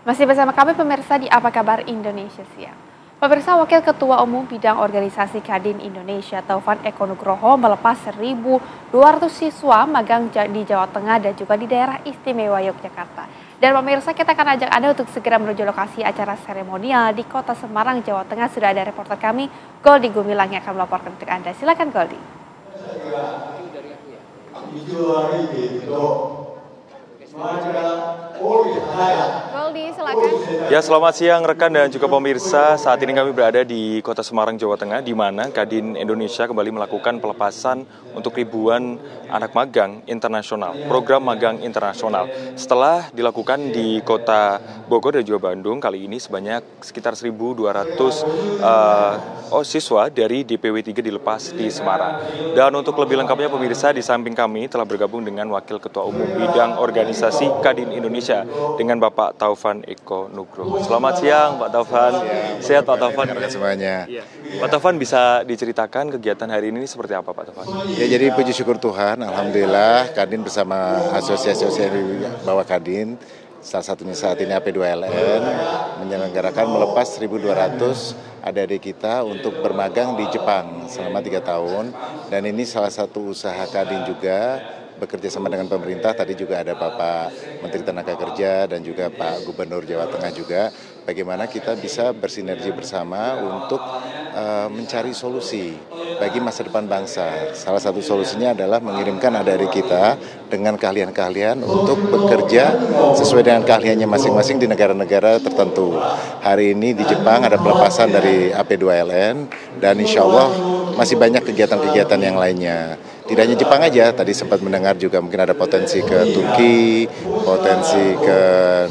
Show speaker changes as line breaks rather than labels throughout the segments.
Masih bersama kami pemirsa di Apa Kabar Indonesia Siang. Pemirsa, Wakil Ketua Umum Bidang Organisasi Kadin Indonesia Taufan Eko Nugroho melepas 1.200 siswa magang di Jawa Tengah dan juga di daerah istimewa Yogyakarta. Dan pemirsa, kita akan ajak Anda untuk segera menuju lokasi acara seremonial di Kota Semarang, Jawa Tengah. Sudah ada reporter kami, Goldi Gumilang, yang akan melaporkan untuk Anda. Silakan Goldi. Goldi, silakan.
Ya, selamat siang rekan dan juga pemirsa. Saat ini kami berada di Kota Semarang, Jawa Tengah, di mana Kadin Indonesia kembali melakukan pelepasan untuk ribuan anak magang internasional, program magang internasional. Setelah dilakukan di Kota Bogor dan juga Bandung, kali ini sebanyak sekitar 1.200 siswa dari DPW 3 dilepas di Semarang. Dan untuk lebih lengkapnya pemirsa, di samping kami telah bergabung dengan Wakil Ketua Umum Bidang Organisasi Kadin Indonesia dengan Bapak Taufan Eko Nugroho. Selamat siang Pak Taufan. Sehat Pak Taufan?
Semuanya.
Pak Taufan, bisa diceritakan kegiatan hari ini seperti apa Pak Taufan?
Ya, jadi puji syukur Tuhan, alhamdulillah Kadin bersama asosiasi bawah Kadin, salah satunya saat ini AP2LN, menyelenggarakan melepas 1.200 adik-adik kita untuk bermagang di Jepang selama 3 tahun. Dan ini salah satu usaha Kadin juga, bekerja sama dengan pemerintah. Tadi juga ada Bapak Menteri Tenaga Kerja dan juga Pak Gubernur Jawa Tengah juga, bagaimana kita bisa bersinergi bersama untuk mencari solusi bagi masa depan bangsa. Salah satu solusinya adalah mengirimkan adik-adik kita dengan keahlian-keahlian untuk bekerja sesuai dengan keahliannya masing-masing di negara-negara tertentu. Hari ini di Jepang ada pelepasan dari AP2LN dan insya Allah masih banyak kegiatan-kegiatan yang lainnya. Tidak hanya Jepang aja, tadi sempat mendengar juga mungkin ada potensi ke Turki, potensi ke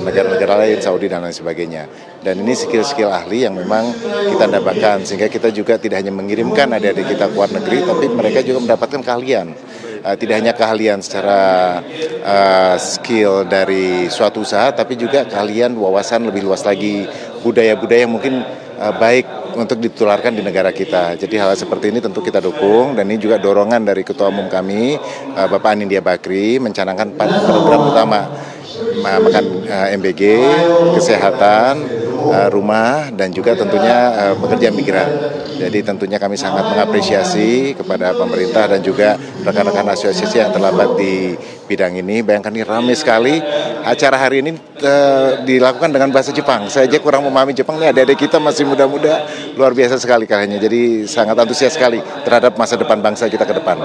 negara-negara lain, Saudi dan lain sebagainya. Dan ini skill-skill ahli yang memang kita dapatkan, sehingga kita juga tidak hanya mengirimkan adik-adik kita ke luar negeri, tapi mereka juga mendapatkan keahlian. Tidak hanya keahlian secara skill dari suatu usaha, tapi juga keahlian wawasan lebih luas lagi, budaya-budaya yang mungkin baik untuk ditularkan di negara kita. Jadi hal seperti ini tentu kita dukung, dan ini juga dorongan dari Ketua Umum kami, Bapak Anindya Bakri, mencanangkan 4 program utama, makan MBG, kesehatan, rumah, dan juga tentunya pekerja migran. Jadi tentunya kami sangat mengapresiasi kepada pemerintah dan juga rekan-rekan asosiasi yang terlibat di bidang ini. Bayangkan ini ramai sekali. Acara hari ini dilakukan dengan bahasa Jepang. Saya aja kurang memahami Jepang, nih adik-adik kita masih muda-muda, luar biasa sekali kayaknya. Jadi sangat antusias sekali terhadap masa depan bangsa kita ke depan.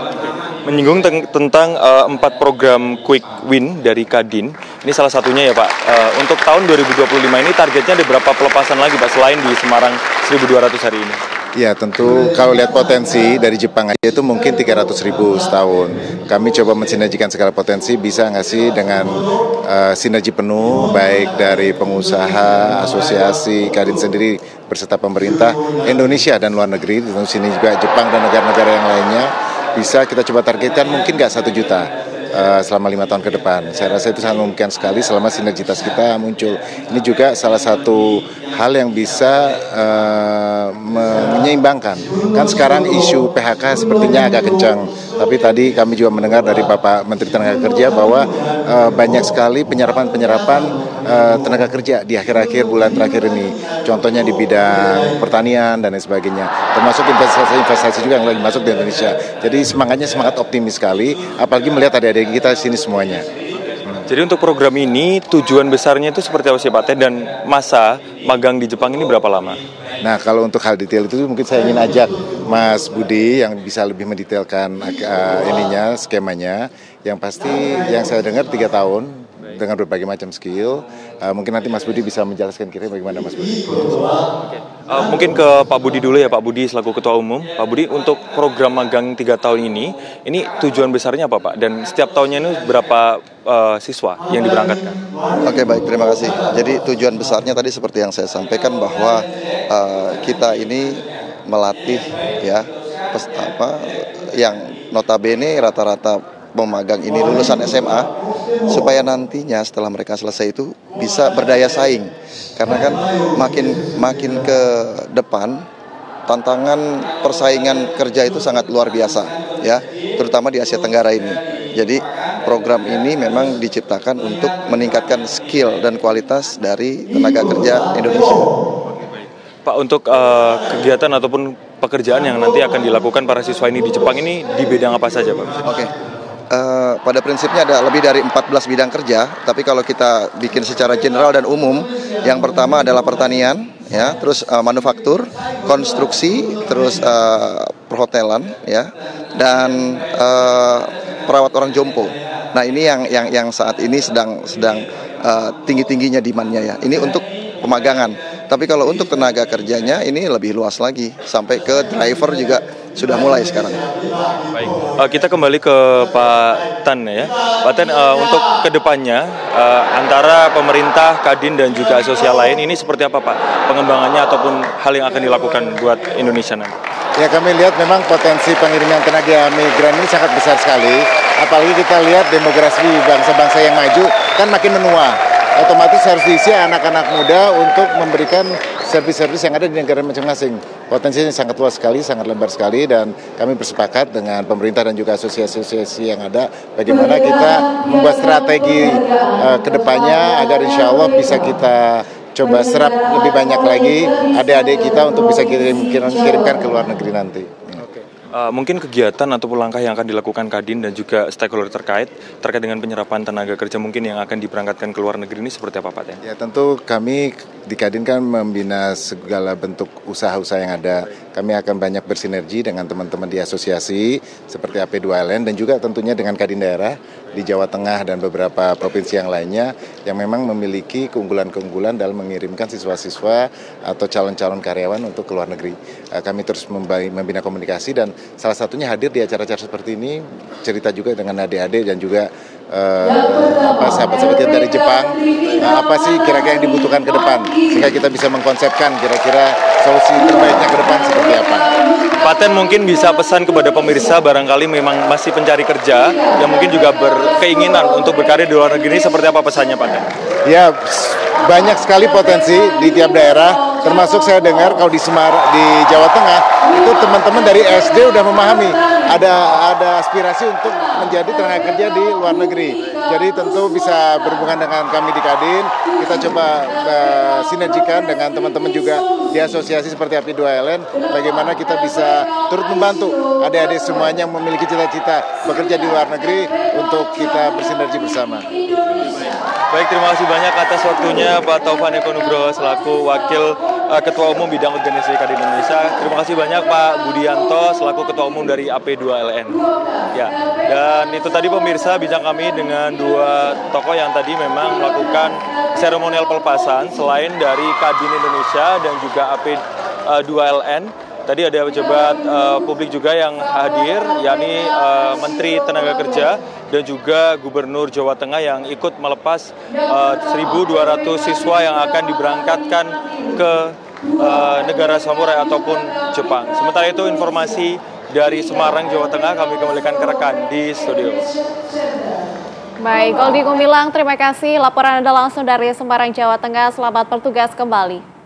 Menyinggung tentang 4 program Quick Win dari Kadin, ini salah satunya ya Pak. Untuk tahun 2025 ini targetnya ada berapa pelepasan lagi Pak selain di Semarang 1.200 hari ini?
Ya, tentu kalau lihat potensi dari Jepang aja itu mungkin 300.000 setahun. Kami coba mensinergikan segala potensi, bisa nggak sih dengan sinergi penuh, baik dari pengusaha, asosiasi, Kadin sendiri berserta pemerintah Indonesia dan luar negeri, tentu sini juga Jepang dan negara-negara yang lainnya, bisa kita coba targetkan mungkin nggak 1 juta. Selama 5 tahun ke depan. Saya rasa itu sangat memungkinkan sekali selama sinergitas kita muncul. Ini juga salah satu hal yang bisa menyeimbangkan. Kan sekarang isu PHK sepertinya agak kencang, tapi tadi kami juga mendengar dari Bapak Menteri Tenaga Kerja bahwa banyak sekali penyerapan tenaga kerja di akhir-akhir bulan terakhir ini. Contohnya di bidang pertanian dan lain sebagainya. Termasuk investasi juga yang lagi masuk di Indonesia. Jadi semangatnya semangat optimis sekali, apalagi melihat adik-adik kita di sini semuanya.
Jadi untuk program ini tujuan besarnya itu seperti apa sih Pak? Dan masa magang di Jepang ini berapa lama?
Nah, kalau untuk hal detail itu mungkin saya ingin ajak Mas Budi yang bisa lebih mendetailkan skemanya. Yang pasti yang saya dengar 3 tahun dengan berbagai macam skill. Mungkin nanti Mas Budi bisa menjelaskan kira-kira bagaimana Mas Budi.
Mungkin ke Pak Budi dulu ya, Pak Budi selaku Ketua Umum. Pak Budi, untuk program magang 3 tahun ini tujuan besarnya apa Pak? Dan setiap tahunnya ini berapa siswa yang diberangkatkan?
Oke, baik, terima kasih. Jadi tujuan besarnya tadi seperti yang saya sampaikan bahwa kita ini melatih ya yang notabene rata-rata pemagang ini lulusan SMA, supaya nantinya setelah mereka selesai itu bisa berdaya saing. Karena kan makin ke depan tantangan persaingan kerja itu sangat luar biasa ya, terutama di Asia Tenggara ini. Jadi program ini memang diciptakan untuk meningkatkan skill dan kualitas dari tenaga kerja Indonesia.
Pak, untuk kegiatan ataupun pekerjaan yang nanti akan dilakukan para siswa ini di Jepang ini di bidang apa saja, Pak?
Oke. Pada prinsipnya ada lebih dari 14 bidang kerja, tapi kalau kita bikin secara general dan umum, yang pertama adalah pertanian, ya, terus manufaktur, konstruksi, terus perhotelan, ya, dan perawat orang jompo. Nah, ini yang saat ini sedang tinggi-tingginya demand-nya, ya. Ini untuk pemagangan. Tapi kalau untuk tenaga kerjanya ini lebih luas lagi, sampai ke driver juga sudah mulai sekarang.
Baik, kita kembali ke Pak Tan, ya. Pak Tan, untuk kedepannya antara pemerintah, Kadin dan juga sosial lain ini seperti apa, Pak? Pengembangannya ataupun hal yang akan dilakukan buat Indonesia nanti?
Ya, kami lihat memang potensi pengiriman tenaga migran ini sangat besar sekali. Apalagi kita lihat demografi bangsa-bangsa yang maju kan makin menua. Otomatis harus diisi anak-anak muda untuk memberikan servis-servis yang ada di negara masing-masing. Potensinya sangat luas sekali, sangat lebar sekali, dan kami bersepakat dengan pemerintah dan juga asosiasi-asosiasi yang ada bagaimana kita membuat strategi ke depannya agar insya Allah bisa kita coba serap lebih banyak lagi adik-adik kita untuk bisa kirimkan ke luar negeri nanti.
Mungkin kegiatan ataupun langkah yang akan dilakukan Kadin dan juga stakeholder terkait dengan penyerapan tenaga kerja mungkin yang akan diberangkatkan ke luar negeri ini seperti apa, Pak Ten?
Ya, tentu kami di Kadin kan membina segala bentuk usaha-usaha yang ada. Kami akan banyak bersinergi dengan teman-teman di asosiasi seperti AP2LN dan juga tentunya dengan Kadin daerah di Jawa Tengah dan beberapa provinsi yang lainnya yang memang memiliki keunggulan-keunggulan dalam mengirimkan siswa-siswa atau calon-calon karyawan untuk ke luar negeri. Kami terus membina komunikasi dan salah satunya hadir di acara-acara seperti ini, cerita juga dengan adik-adik dan juga sahabat-sahabat kita dari Jepang, apa sih kira-kira yang dibutuhkan ke depan, sehingga kita bisa mengkonsepkan kira-kira solusi terbaiknya ke depan seperti apa.
Pak Ten mungkin bisa pesan kepada pemirsa barangkali memang masih pencari kerja, yang mungkin juga berkeinginan untuk berkarir di luar negeri, seperti apa pesannya, Pak Ten?
Ya, banyak sekali potensi di tiap daerah, termasuk saya dengar kalau di Jawa Tengah itu teman-teman dari SD udah memahami ada aspirasi untuk menjadi tenaga kerja di luar negeri. Jadi tentu bisa berhubungan dengan kami di Kadin, kita coba sinergikan dengan teman-teman juga di asosiasi seperti AP2LN, bagaimana kita bisa turut membantu adik-adik semuanya yang memiliki cita-cita bekerja di luar negeri untuk kita bersinergi bersama.
Baik, terima kasih banyak atas waktunya Pak Taufan Eko Nugroho selaku Wakil Ketua Umum Bidang Organisasi Kadin Indonesia. Terima kasih banyak Pak Budianto selaku Ketua Umum dari AP2LN. Ya, dan itu tadi pemirsa bincang kami dengan dua tokoh yang tadi memang melakukan seremonial pelepasan selain dari Kadin Indonesia dan juga AP2LN. Tadi ada pejabat publik juga yang hadir, yakni Menteri Tenaga Kerja dan juga Gubernur Jawa Tengah yang ikut melepas 1.200 siswa yang akan diberangkatkan ke negara samurai ataupun Jepang. Sementara itu informasi dari Semarang, Jawa Tengah kami kembalikan ke rekan di studio.
Baik, Goldi Gumilang, terima kasih. Laporan Anda langsung dari Semarang, Jawa Tengah. Selamat bertugas kembali.